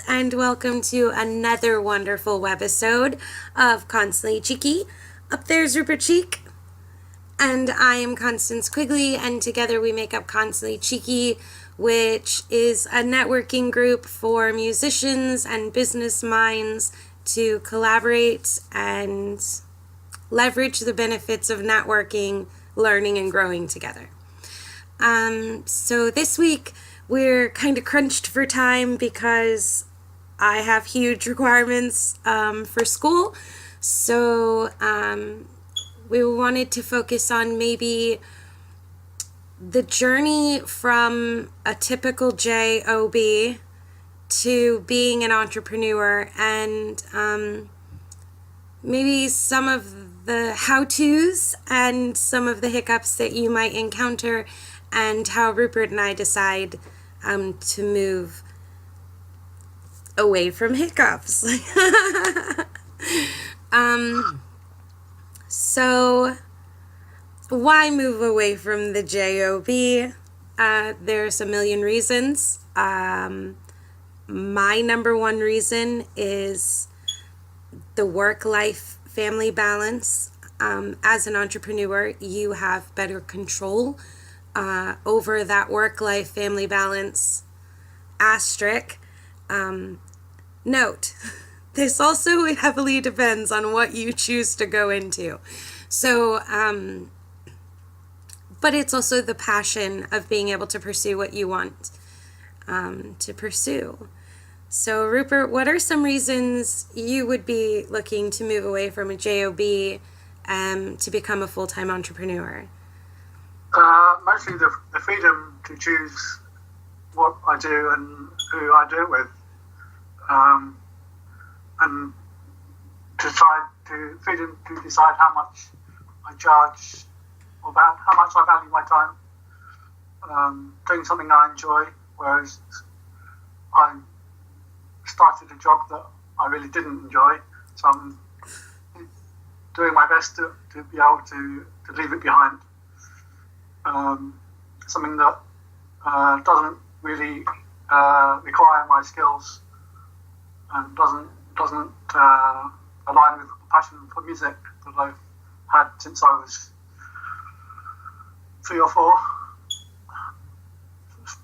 And welcome to another wonderful webisode of Constantly Cheeky. Up there's Rupert Cheek, and I am Constance Quigley, and together we make up Constantly Cheeky, which is a networking group for musicians and business minds to collaborate and leverage the benefits of networking, learning, and growing together. So this week we're kind of crunched for time because I have huge requirements for school, so we wanted to focus on maybe the journey from a typical job to being an entrepreneur, and maybe some of the how-tos and some of the hiccups that you might encounter, and how Rupert and I decide to move away from hiccups. So why move away from the job? There's a million reasons. My number one reason is the work-life family balance. As an entrepreneur, you have better control over that work-life family balance. Asterisk. Note, this also heavily depends on what you choose to go into. So, but it's also the passion of being able to pursue what you want to pursue. So, Rupert, what are some reasons you would be looking to move away from a job to become a full-time entrepreneur? Mostly the freedom to choose what I do and who I do it with, and freedom to decide how much I charge, or about how much I value my time, doing something I enjoy, whereas I started a job that I really didn't enjoy, so I'm doing my best to be able to leave it behind. Something that doesn't really require my skills and doesn't align with the passion for music that I've had since I was 3 or 4.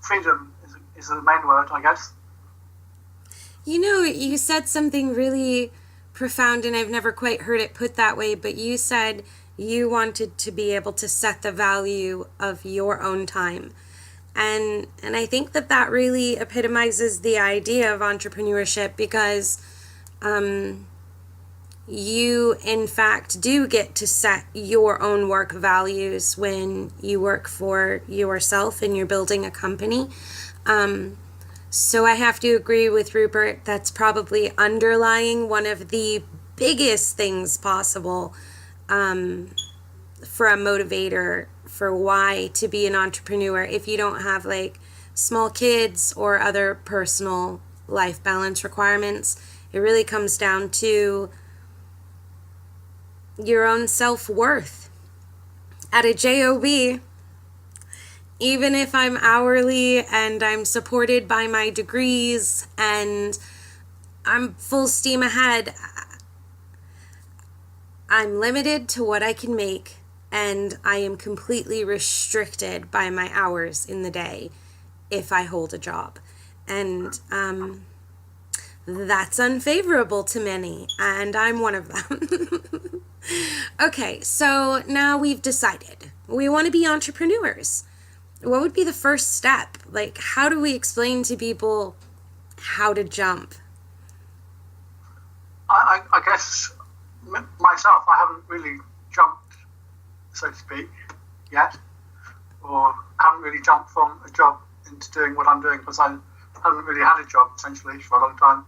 Freedom is the main word, I guess. You know, you said something really profound, and I've never quite heard it put that way, but you said you wanted to be able to set the value of your own time. And I think that really epitomizes the idea of entrepreneurship, because you, in fact, do get to set your own work values when you work for yourself and you're building a company. So I have to agree with Rupert, that's probably underlying one of the biggest things possible for a motivator for why to be an entrepreneur if you don't have like small kids or other personal life balance requirements. It really comes down to your own self-worth. At a job, even if I'm hourly and I'm supported by my degrees and I'm full steam ahead, I'm limited to what I can make, and I am completely restricted by my hours in the day if I hold a job. And that's unfavorable to many, and I'm one of them. Okay, so now we've decided we want to be entrepreneurs. What would be the first step? Like, how do we explain to people how to jump? I guess myself, I haven't really jumped, so to speak, yet, or haven't really jumped from a job into doing what I'm doing because I haven't really had a job essentially for a long time.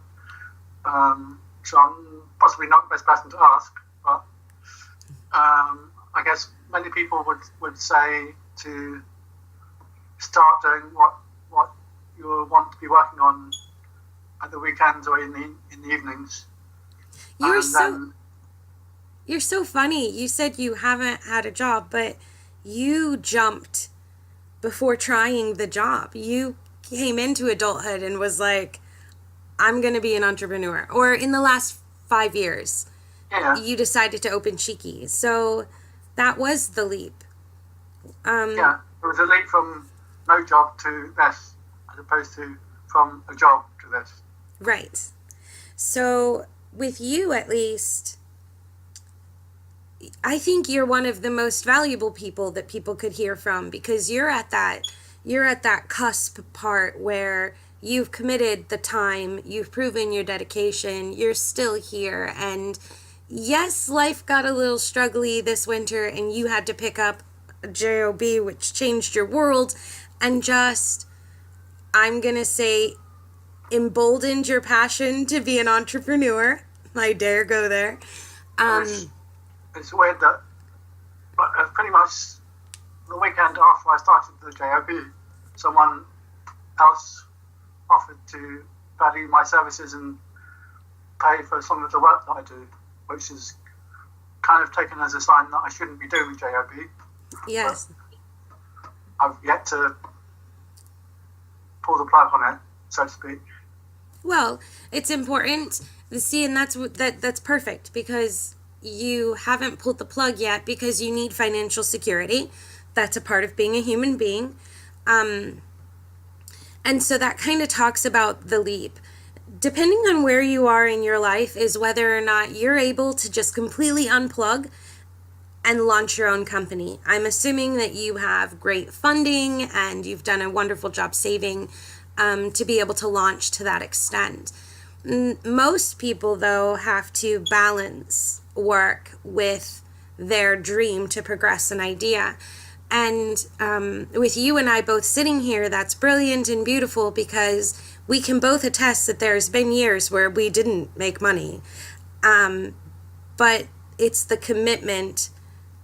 So I'm possibly not the best person to ask, but I guess many people would say to start doing what you want to be working on at the weekends or in the evenings. You're so funny. You said you haven't had a job, but you jumped before trying the job. You came into adulthood and was like, I'm going to be an entrepreneur. Or in the last 5 years, you decided to open Cheeky. So that was the leap. It was a leap from no job to this, as opposed to from a job to this. Right. So with you, at least, I think you're one of the most valuable people that people could hear from, because you're at that cusp part where you've committed the time, you've proven your dedication, you're still here, and yes, life got a little struggly this winter and you had to pick up a job, which changed your world, and just, I'm gonna say, emboldened your passion to be an entrepreneur. I dare go there. It's weird that pretty much the weekend after I started the JOB, someone else offered to value my services and pay for some of the work that I do, which is kind of taken as a sign that I shouldn't be doing JOB. Yes. But I've yet to pull the plug on it, so to speak. Well, it's important. See, and that's perfect, because you haven't pulled the plug yet because you need financial security. That's a part of being a human being. And so that kind of talks about the leap. Depending on where you are in your life is whether or not you're able to just completely unplug and launch your own company. I'm assuming that you have great funding and you've done a wonderful job saving to be able to launch to that extent. Most people, though, have to balance work with their dream to progress an idea. And with you and I both sitting here, that's brilliant and beautiful, because we can both attest that there's been years where we didn't make money. But it's the commitment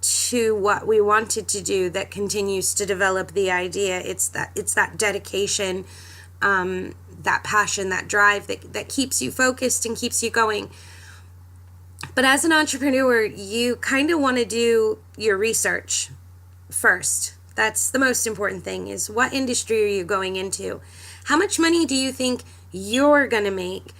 to what we wanted to do that continues to develop the idea. It's that dedication, that passion, that drive that keeps you focused and keeps you going. But as an entrepreneur, you kind of want to do your research first. That's the most important thing, is what industry are you going into? How much money do you think you're going to make?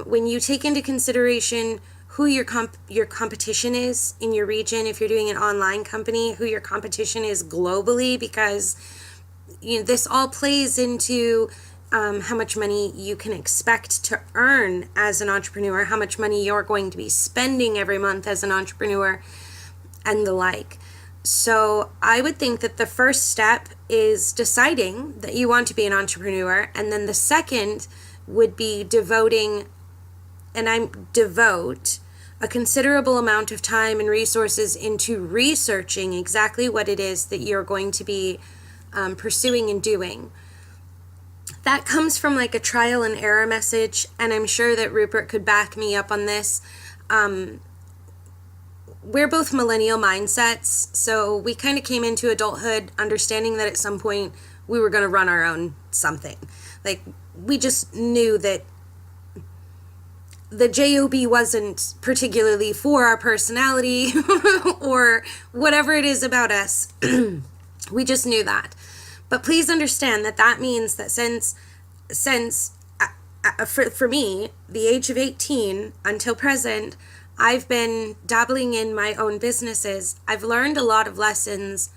When you take into consideration who your competition is in your region, if you're doing an online company, who your competition is globally, because this all plays into how much money you can expect to earn as an entrepreneur, how much money you're going to be spending every month as an entrepreneur, and the like. So I would think that the first step is deciding that you want to be an entrepreneur, and then the second would be devote a considerable amount of time and resources into researching exactly what it is that you're going to be pursuing and doing. That comes from like a trial and error message, and I'm sure that Rupert could back me up on this. We're both millennial mindsets, so we kind of came into adulthood understanding that at some point we were going to run our own something. Like, we just knew that the JOB wasn't particularly for our personality or whatever it is about us. We just knew that. But please understand that means that since for me, the age of 18 until present, I've been dabbling in my own businesses. I've learned a lot of lessons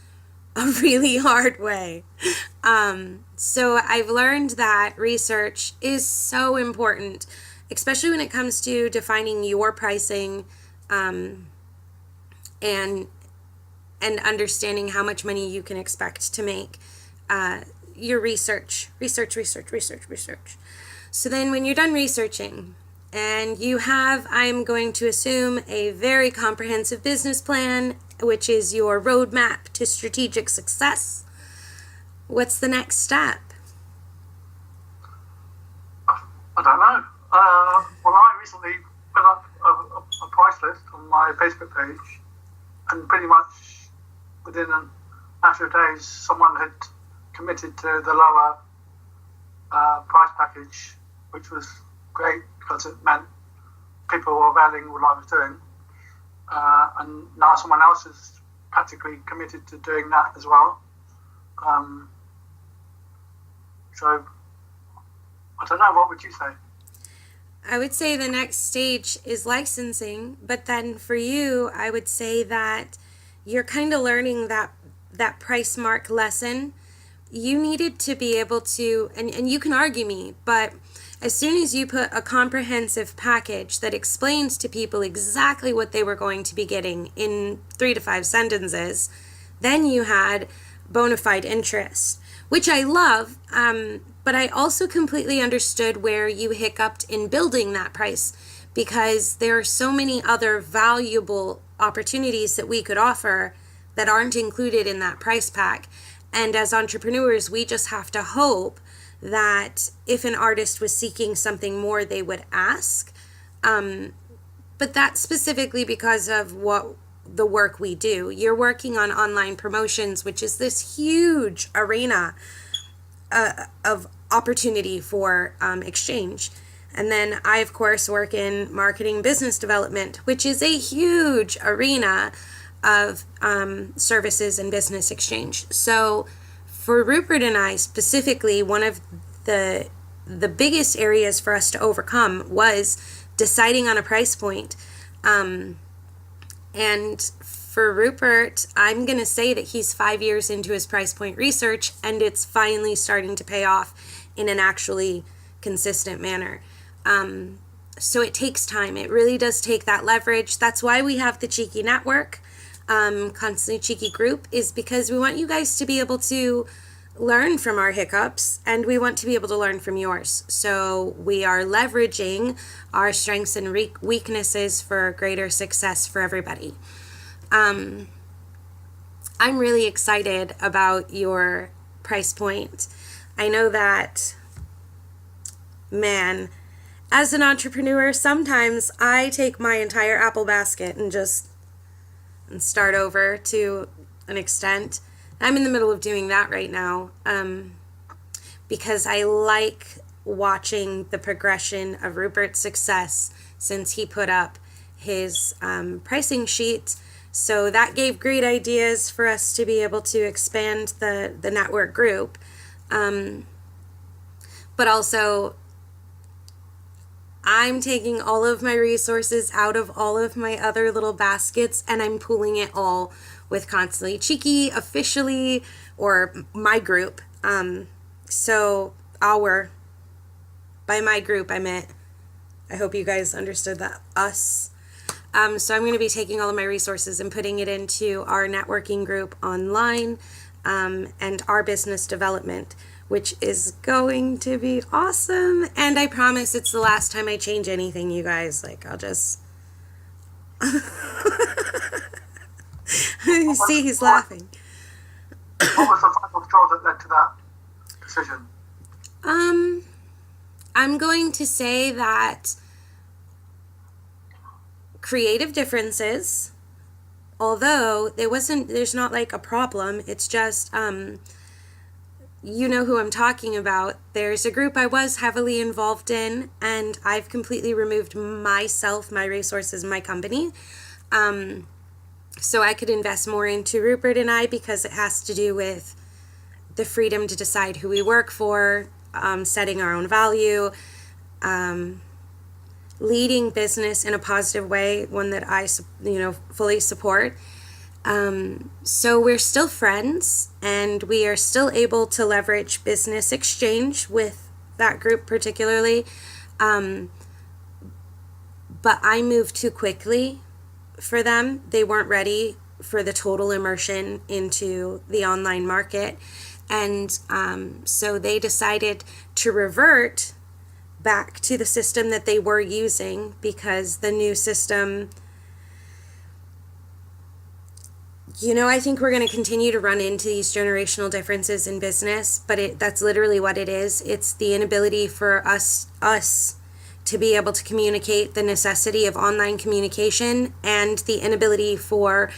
a really hard way. So I've learned that research is so important, especially when it comes to defining your pricing, and understanding how much money you can expect to make. Your research. So then when you're done researching, And you have, I'm going to assume, a very comprehensive business plan, which is your roadmap to strategic success. What's the next step? I don't know. Well, I recently put up a price list on my Facebook page, and pretty much within a matter of days, someone had committed to the lower price package, which was great because it meant people were valuing what I was doing. And now someone else is practically committed to doing that as well. So I don't know, what would you say? I would say the next stage is licensing, but then for you, I would say that you're kind of learning that price mark lesson. You needed to be able to, and you can argue me, but as soon as you put a comprehensive package that explains to people exactly what they were going to be getting in 3 to 5 sentences, then you had bona fide interest, which I love, but I also completely understood where you hiccuped in building that price, because there are so many other valuable opportunities that we could offer that aren't included in that price pack. And as entrepreneurs, we just have to hope that if an artist was seeking something more, they would ask. But that's specifically because of what the work we do. You're working on online promotions, which is this huge arena of opportunity for exchange. And then I, of course, work in marketing business development, which is a huge arena of services and business exchange. So for Rupert and I specifically, one of the biggest areas for us to overcome was deciding on a price point. And for Rupert, I'm going to say that he's 5 years into his price point research, and it's finally starting to pay off in an actually consistent manner. So it takes time. It really does take that leverage. That's why we have the Cheeky Network, Constantly Cheeky Group, is because we want you guys to be able to learn from our hiccups, and we want to be able to learn from yours. So we are leveraging our strengths and weaknesses for greater success for everybody. I'm really excited about your price point. I know that, man, as an entrepreneur, sometimes I take my entire apple basket and start over to an extent. I'm in the middle of doing that right now, because I like watching the progression of Rupert's success since he put up his pricing sheet. So that gave great ideas for us to be able to expand the network group. But also, I'm taking all of my resources out of all of my other little baskets, and I'm pooling it all with Constantly Cheeky officially, or my group. So by my group, I meant, I hope you guys understood that, us. So I'm going to be taking all of my resources and putting it into our networking group online, and our business development, which is going to be awesome. And I promise it's the last time I change anything, you guys. Like, I'll just... You see, he's laughing. What was the final straw that led to that decision? I'm going to say that creative differences, although there's not like a problem, it's just, you know who I'm talking about. There's a group I was heavily involved in, and I've completely removed myself, my resources, my company, so I could invest more into Rupert and I, because it has to do with the freedom to decide who we work for, setting our own value, leading business in a positive way, one that I, fully support. So we're still friends, and we are still able to leverage business exchange with that group particularly. But I moved too quickly for them. They weren't ready for the total immersion into the online market. And so they decided to revert back to the system that they were using, because the new system, I think we're going to continue to run into these generational differences in business, but that's literally what it is. It's the inability for us to be able to communicate, the necessity of online communication, and the inability for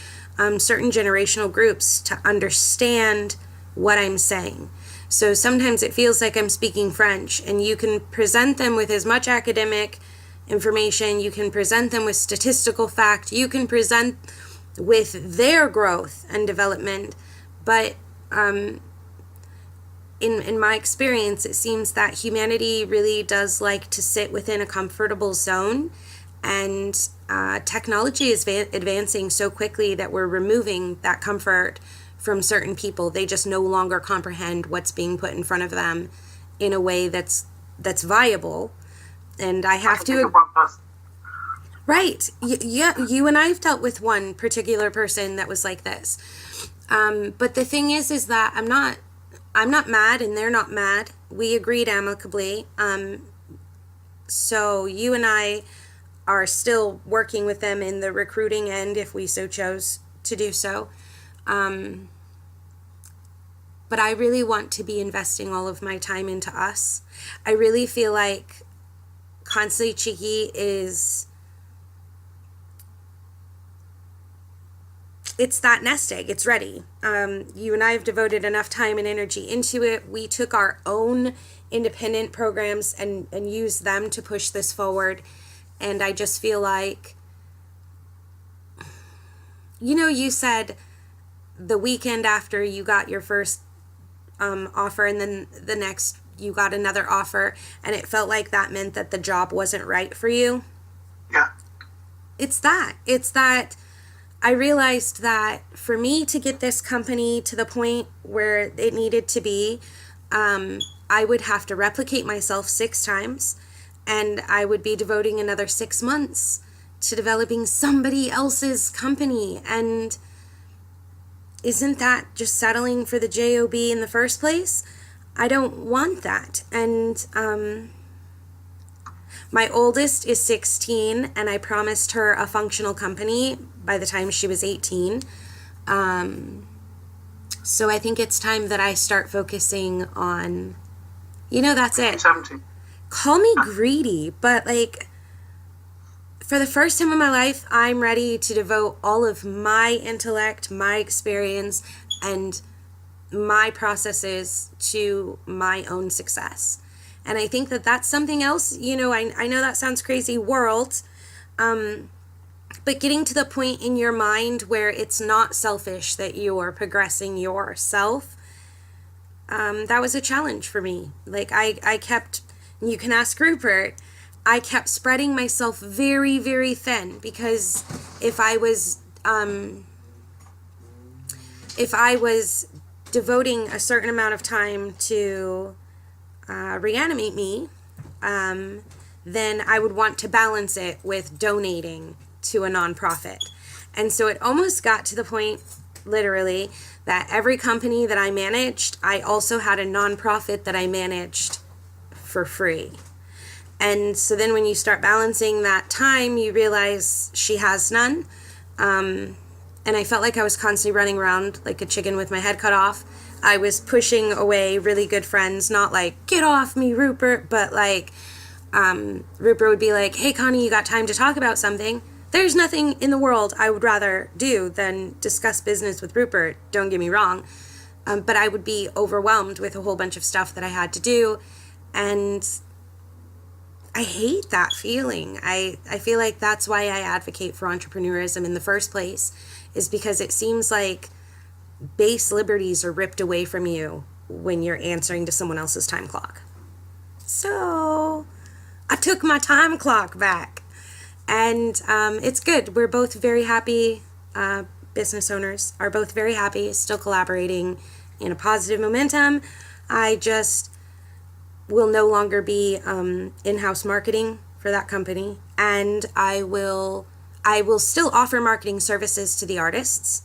certain generational groups to understand what I'm saying. So sometimes it feels like I'm speaking French, and you can present them with as much academic information, you can present them with statistical fact, you can present with their growth and development, but in my experience, it seems that humanity really does like to sit within a comfortable zone, and technology is advancing so quickly that we're removing that comfort from certain people. They just no longer comprehend what's being put in front of them in a way that's viable. And I have to. Right. Yeah, you and I have dealt with one particular person that was like this. But the thing is that I'm not mad, and they're not mad. We agreed amicably. So you and I are still working with them in the recruiting end, if we so chose to do so. But I really want to be investing all of my time into us. I really feel like Constantly Cheeky it's that nest egg. It's ready. You and I have devoted enough time and energy into it. We took our own independent programs and used them to push this forward. And I just feel like, you said the weekend after you got your first offer, and then the next you got another offer, and it felt like that meant that the job wasn't right for you. Yeah. It's that I realized that for me to get this company to the point where it needed to be, I would have to replicate myself 6 times, and I would be devoting another 6 months to developing somebody else's company. And isn't that just settling for the job in the first place? I don't want that. And my oldest is 16, and I promised her a functional company by the time she was 18. So I think it's time that I start focusing on, that's it. 17. Call me greedy, but for the first time in my life, I'm ready to devote all of my intellect, my experience, and my processes to my own success. And I think that that's something else. I know that sounds crazy, world, but getting to the point in your mind where it's not selfish that you're progressing yourself, that was a challenge for me. I kept, you can ask Rupert, I kept spreading myself very, very thin, because if I was devoting a certain amount of time to reanimate me, then I would want to balance it with donating to a nonprofit. And so it almost got to the point, literally, that every company that I managed, I also had a nonprofit that I managed for free. And so then when you start balancing that time, you realize she has none. And I felt like I was constantly running around like a chicken with my head cut off. I was pushing away really good friends, not like, get off me, Rupert, but Rupert would be like, hey, Connie, you got time to talk about something? There's nothing in the world I would rather do than discuss business with Rupert, don't get me wrong. But I would be overwhelmed with a whole bunch of stuff that I had to do. And I hate that feeling. I feel like that's why I advocate for entrepreneurism in the first place, is because it seems like base liberties are ripped away from you when you're answering to someone else's time clock. So I took my time clock back, and it's good. We're both very happy. Business owners are both very happy, still collaborating in a positive momentum. I just will no longer be in-house marketing for that company, and I will still offer marketing services to the artists.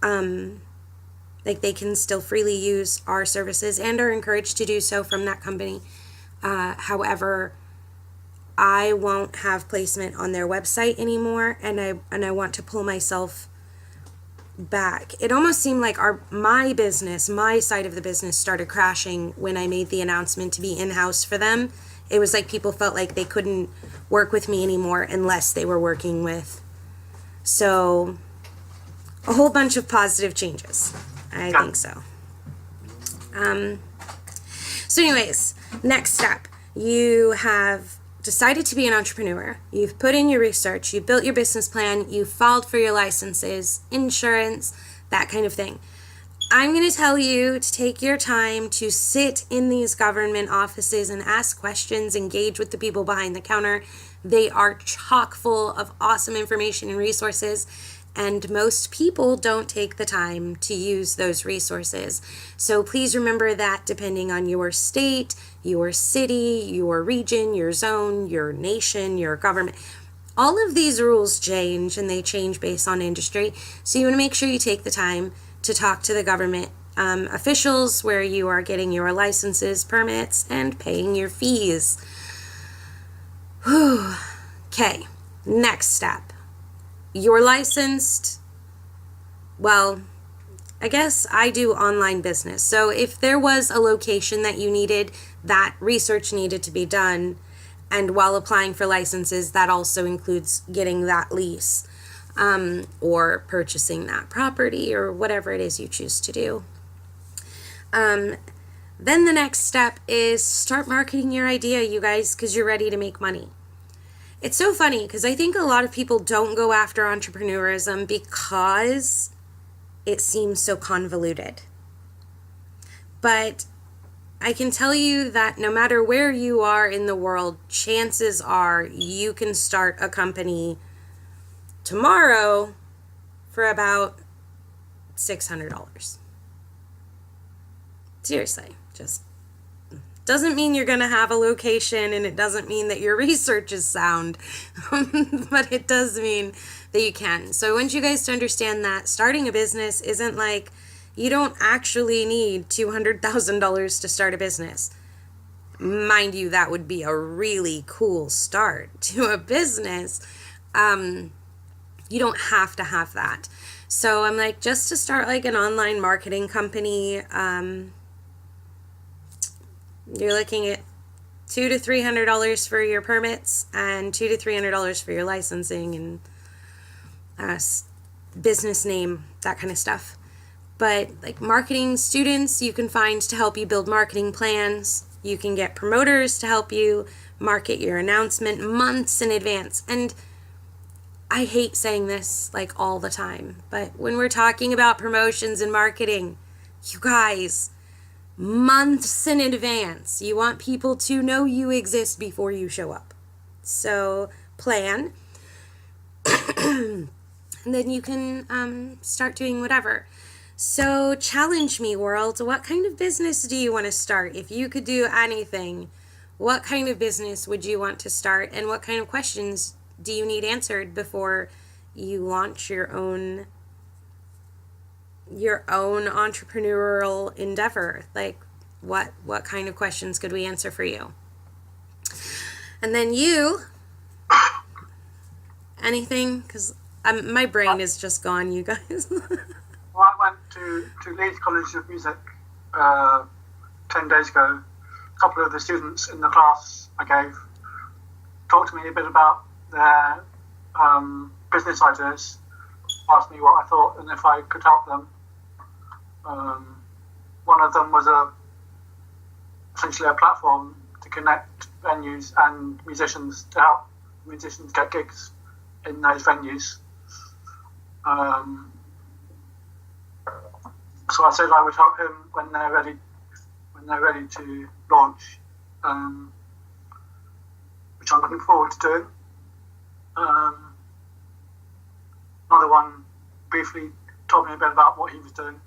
They can still freely use our services and are encouraged to do so from that company. However, I won't have placement on their website anymore, and I want to pull myself back. It almost seemed like my side of the business started crashing when I made the announcement to be in-house for them. It was like people felt like they couldn't work with me anymore unless they were working with. So a whole bunch of positive changes. I think so. So anyways, next step. You have decided to be an entrepreneur. You've put in your research. You've built your business plan. You've filed for your licenses, insurance, that kind of thing. I'm going to tell you to take your time to sit in these government offices and ask questions, engage with the people behind the counter. They are chock full of awesome information and resources, and most people don't take the time to use those resources. So please remember that depending on your state, your city, your region, your zone, your nation, your government, all of these rules change, and they change based on industry. So you want to make sure you take the time to talk to the government officials where you are getting your licenses, permits, and paying your fees. Whew. Okay, next step. You're licensed. Well, I guess I do online business. So if there was a location that you needed, that research needed to be done. And while applying for licenses, that also includes getting that lease. Or purchasing that property, or whatever it is you choose to do. Then the next step is start marketing your idea, you guys, because you're ready to make money. It's so funny because I think a lot of people don't go after entrepreneurism because it seems so convoluted. But I can tell you that no matter where you are in the world, chances are you can start a company tomorrow for about $600. Seriously, just doesn't mean you're going to have a location, and it doesn't mean that your research is sound, but it does mean that you can. So I want you guys to understand that starting a business isn't like you don't actually need $200,000 to start a business. Mind you, that would be a really cool start to a business. You don't have to have that. So I'm like, just to start like an online marketing company, you're looking at $200 to $300 for your permits and $200 to $300 for your licensing and business name, that kind of stuff. But like marketing students, you can find to help you build marketing plans. You can get promoters to help you market your announcement months in advance. And I hate saying this like all the time, but when we're talking about promotions and marketing, you guys, months in advance, you want people to know you exist before you show up. So plan, and then you can start doing whatever. So challenge me, world. What kind of business do you want to start? If you could do anything, what kind of business would you want to start, and what kind of questions do you need answered before you launch your own entrepreneurial endeavor? Like what kind of questions could we answer for you? And then anything, because my brain is just gone, you guys. Well, I went to Leeds College of Music 10 days ago. A couple of the students in the class I gave talked to me a bit about their business ideas, asked me what I thought and if I could help them. One of them was essentially a platform to connect venues and musicians to help musicians get gigs in those venues. So I said I would help him when they're ready to launch, which I'm looking forward to doing. Another one briefly told me a bit about what he was doing,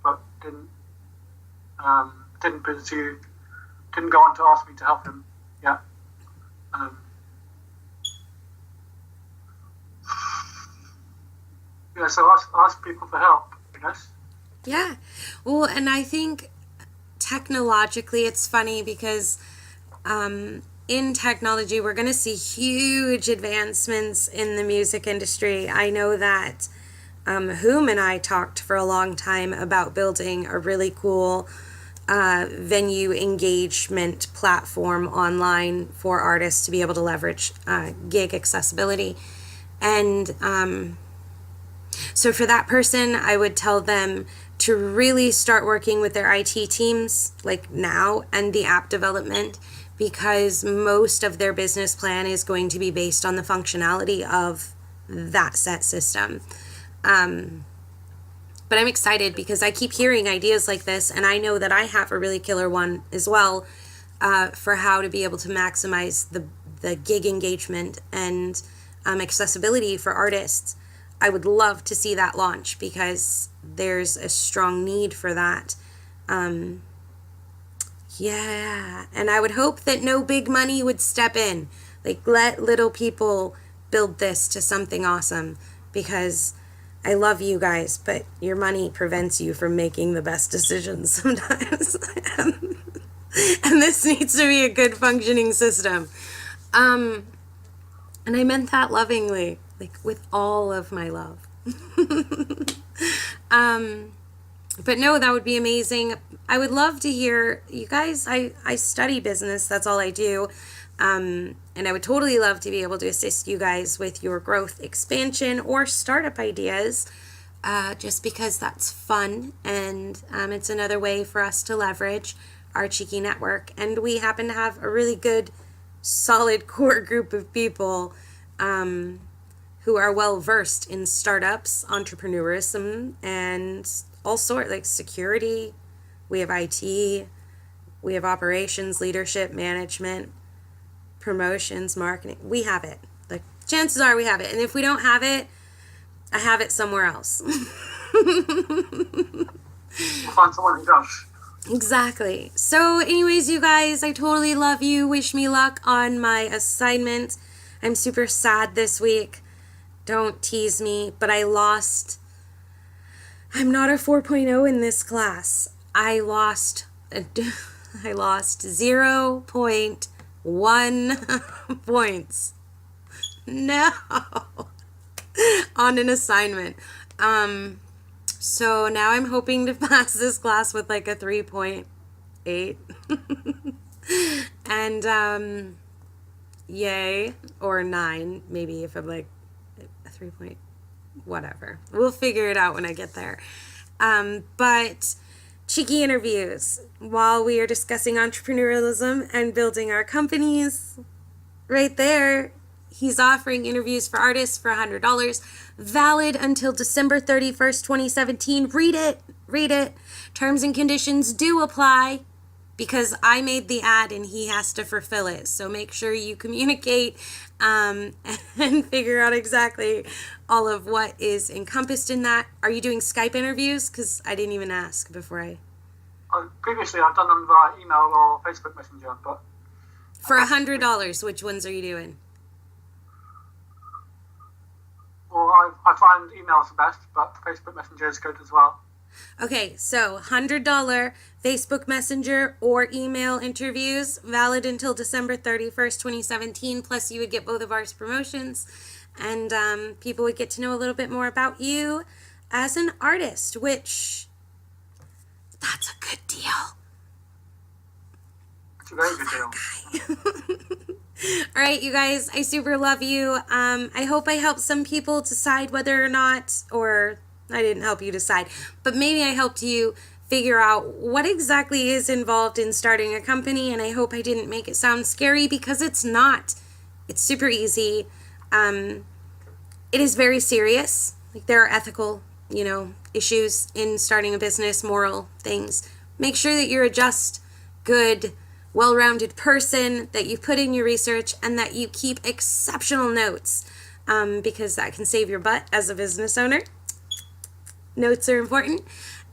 but didn't go on to ask me to help him. Yeah. So ask people for help, I guess. Yeah. Well, and I think technologically it's funny because in technology, we're going to see huge advancements in the music industry. I know that Whom and I talked for a long time about building a really cool venue engagement platform online for artists to be able to leverage gig accessibility. And so for that person, I would tell them to really start working with their IT teams like now and the app development, because most of their business plan is going to be based on the functionality of that set system. But I'm excited because I keep hearing ideas like this, and I know that I have a really killer one as well for how to be able to maximize the gig engagement and accessibility for artists. I would love to see that launch because there's a strong need for that. Yeah, and I would hope that no big money would step in. Like, let little people build this to something awesome, because I love you guys, but your money prevents you from making the best decisions sometimes. And this needs to be a good functioning system. And I meant that lovingly, like with all of my love. But no, that would be amazing. I would love to hear you guys. I study business. That's all I do. And I would totally love to be able to assist you guys with your growth, expansion, or startup ideas, just because that's fun. And it's another way for us to leverage our Cheeky network. And we happen to have a really good, solid core group of people who are well versed in startups, entrepreneurism, and all sorts, like security. We have IT, we have operations, leadership, management, promotions, marketing. We have it. Like, chances are we have it. And if we don't have it, I have it somewhere else. We'll find someone who does. Exactly. So anyways, you guys, I totally love you. Wish me luck on my assignment. I'm super sad this week. Don't tease me, but I'm not a 4.0 in this class. I lost 0.1 points. No. On an assignment. So now I'm hoping to pass this class with like a 3.8. And yay, or 9 maybe if I'm like a 3 point whatever. We'll figure it out when I get there. But cheeky interviews while we are discussing entrepreneurialism and building our companies. Right there, he's offering interviews for artists for $100, valid until December 31st, 2017. Read it. Terms and conditions do apply, because I made the ad and he has to fulfill it. So make sure you communicate and figure out exactly all of what is encompassed in that. Are you doing Skype interviews? Because I didn't even ask before Previously, I've done them via email or Facebook Messenger, but... For $100, which ones are you doing? Well, I find emails the best, but Facebook Messenger is good as well. Okay, so $100 Facebook Messenger or email interviews, valid until December 31st, 2017. Plus, you would get both of our promotions, and people would get to know a little bit more about you as an artist, which, that's a good deal. It's a very good deal. All right, you guys, I super love you. I hope I helped some people decide whether or not, or I didn't help you decide, but maybe I helped you figure out what exactly is involved in starting a company, and I hope I didn't make it sound scary, because it's not. It's super easy. It is very serious. Like, there are ethical, issues in starting a business, moral things. Make sure that you're a just, good, well-rounded person, that you put in your research, and that you keep exceptional notes, because that can save your butt as a business owner. Notes are important.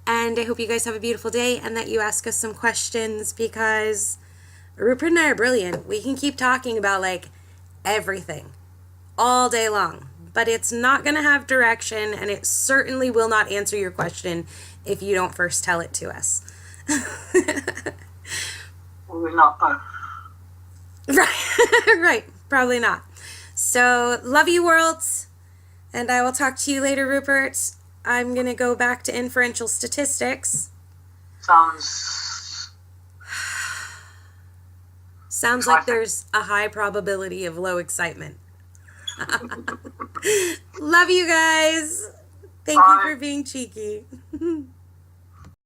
And I hope you guys have a beautiful day, and that you ask us some questions, because Rupert and I are brilliant. We can keep talking about like everything all day long, but it's not going to have direction, and it certainly will not answer your question if you don't first tell it to us. Well, we're not, no. Right, right. Probably not. So, love you, worlds. And I will talk to you later, Rupert. I'm going to go back to inferential statistics. Sounds Sounds like there's a high probability of low excitement. Love you guys. Thank you for being cheeky.